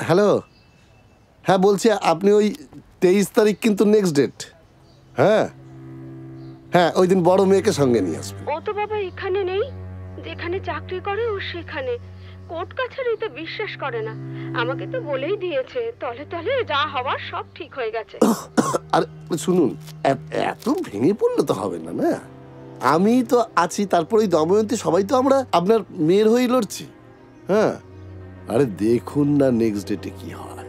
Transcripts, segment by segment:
Hello, হ্যাঁ বলছি, আপনি ওই 23 তারিখ কিন্তু নেক্সট ডেট। হ্যাঁ হ্যাঁ, ওই দিন বড় মেয়েকে সঙ্গে নিয়ে আসবে। ও তো বাবা এখানে নেই, যেখানে চাকরি করে ও সেখানে। কোর্ট কাছারিতে বিশ্বাস করে না, আমাকে তো বলেই দিয়েছে তলে তলে যা হওয়ার সব ঠিক হয়ে গেছে। আর শুনুন, এত ভেঙে পড়লে তো হবে না। না, আমি তো আছি, তারপর ওই দময়ন্তী, সবাই তো আমরা আপনার মেয়ের হয়েই লড়ছি। হ্যাঁ, আরে দেখুন না নেক্সট ডেটে কি হয়।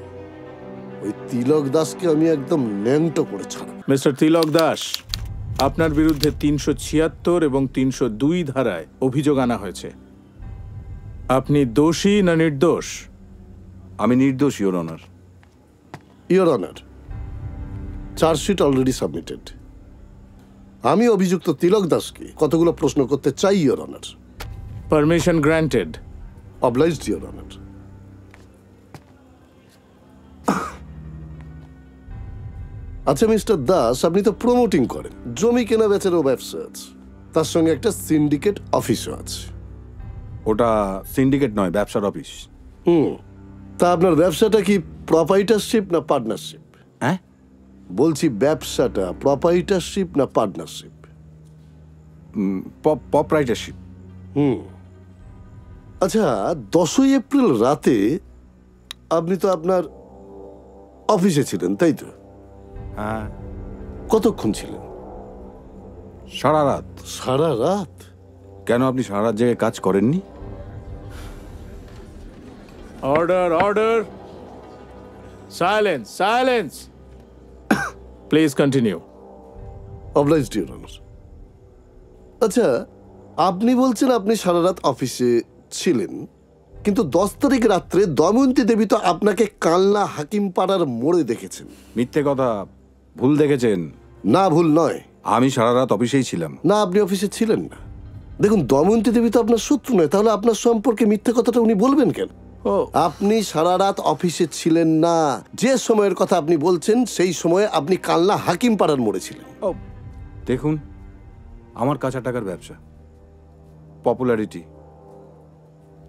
ওই তিলক দাসকে আমি একদম ন্যাংটো করে ছাড়ব। মিস্টার তিলক দাস, আপনার বিরুদ্ধে 376 এবং 302 ধারায় অভিযোগ আনা হয়েছে। আপনি দোষী না নির্দোষ? আমি নির্দোষ, your honour. Your honour, chargesheet already submitted. আমি অভিযুক্ত তিলক দাসকে কতগুলো প্রশ্ন করতে চাই, your honour. Permission granted. Obliged, your honour. আচ্ছা মিস্টার দাস, আপনি তো প্রমোটিং করেন, জমি কেনা বেচারও ব্যবসা আছে, তার সঙ্গে একটা সিন্ডিকেট অফিসও আছে। ওটা সিন্ডিকেট নয়, ব্যবসার অফিস। তা আপনার ব্যবসাটা কি প্রপাইটারশিপ না পার্টনারশিপ? হ্যাঁ বলছি, ব্যবসাটা প্রপাইটারশিপ না পার্টনারশিপ? প্রপাইটারশিপ। আচ্ছা, 10ই এপ্রিল রাতে আপনি তো আপনার অফিসে ছিলেন, তাই তো? হ্যাঁ। কতক্ষণ ছিলেন? সারা রাত। সারা রাত? কেন, আপনি সারা রাত জেগে কাজ করেননি? Order, order, silence, silence. Please continue. Obliged, your honour. আচ্ছা, আপনি বলছেন আপনি সারা রাত অফিসে ছিলেন, কিন্তু 10 তারিখ রাত্রে দময়ন্তী দেবী তো আপনাকে কালনা হাকিমপাড়ার মোড়ে দেখেছেন। মিথ্যে কথা, ভুল দেখেছেন। না, ভুল নয়। আমি সারা রাত অফিসেই ছিলাম। না, আপনি অফিসে ছিলেন না। দেখুন, দময়ন্তী দেবী তো আপনার শত্রু নয়, তাহলে আপনার সম্পর্কে মিথ্যে কথাটা উনি বলবেন কেন? আপনি সারা রাত অফিসে ছিলেন না। যে সময়ের কথা আপনি বলছেন সেই সময়ে আপনি কালনা হাকিমপাড়ার মোড়ে ছিলেন। দেখুন, আমার কাঁচা টাকার ব্যবসা, পপুলারিটি,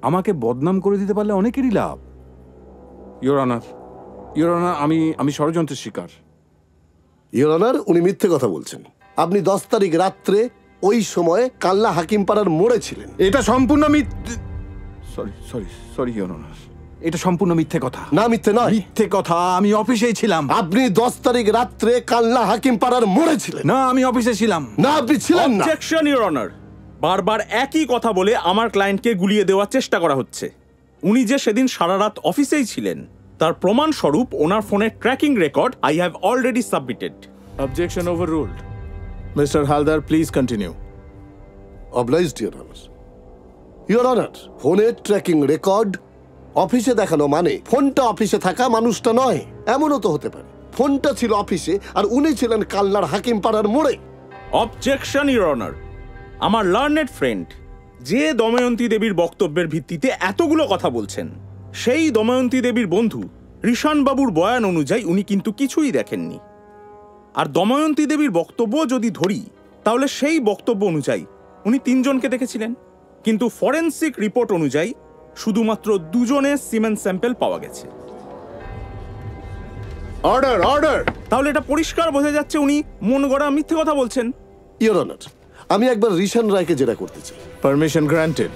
আমাকে বদনাম করে দিতে পারলে অনেকেরই লাভ। ইওর অনার, ইওর অনার, আমি ষড়যন্ত্রের শিকার। ইওর অনার, উনি মিথ্যে কথা বলছেন। আপনি 10 তারিখ রাত্রে ওই সময়ে কালনা হাকিমপাড়ার মোড়ে ছিলেন। এটা সম্পূর্ণ sorry sorry sorry your honour, এটা সম্পূর্ণ মিথ্যে কথা। না, মিথ্যে নয়, মিথ্যে কথা। আমি অফিসেই ছিলাম। আপনি 10 তারিখ রাত্রে কালনা হাকিমপাড়ার মোড়ে ছিলেন। না, আমি অফিসে ছিলাম। না, আপনি ছিলেন না। Objection, your honour. বারবার একই কথা বলে আমার ক্লায়েন্টকে গুলিয়ে দেওয়ার চেষ্টা করা হচ্ছে। উনি যে সেদিন সারা রাত অফিসেই ছিলেন তার প্রমাণ স্বরূপ ওনার ফোনের tracking record I have already submitted. Objection overruled. Mister Haldar, please continue. Obliged, your honour. Your honour, ফোনের ট্র্যাকিং রেকর্ড অফিসে দেখানো মানে ফোনটা অফিসে থাকা মানুষটা নয়। এমনও তো হতে পারে ফোনটা ছিল অফিসে আর উনি ছিলেন কালনার হাকিমপাড়ার মোড়ে। Objection, your honour. আমার লার্নেড ফ্রেন্ড যে দময়ন্তী দেবীর বক্তব্যের ভিত্তিতে এতগুলো কথা বলছেন, সেই দময়ন্তী দেবীর বন্ধু ঋষান বাবুর বয়ান অনুযায়ী উনি কিন্তু কিছুই দেখেননি। আর দময়ন্তী দেবীর বক্তব্য যদি ধরি, তাহলে সেই বক্তব্য অনুযায়ী উনি 3 জনকে দেখেছিলেন, কিন্তু ফরেনসিক রিপোর্ট অনুযায়ী শুধুমাত্র 2 জনের সিমেন স্যাম্পল পাওয়া গেছে। Order, order. তাহলে এটা পরিষ্কার বোঝা যাচ্ছে উনি মন গড়া মিথ্যে কথা বলছেন। ইওর অনার, আমি একবার ঋষান রায়কে জেরা করতে চাই। Permission granted.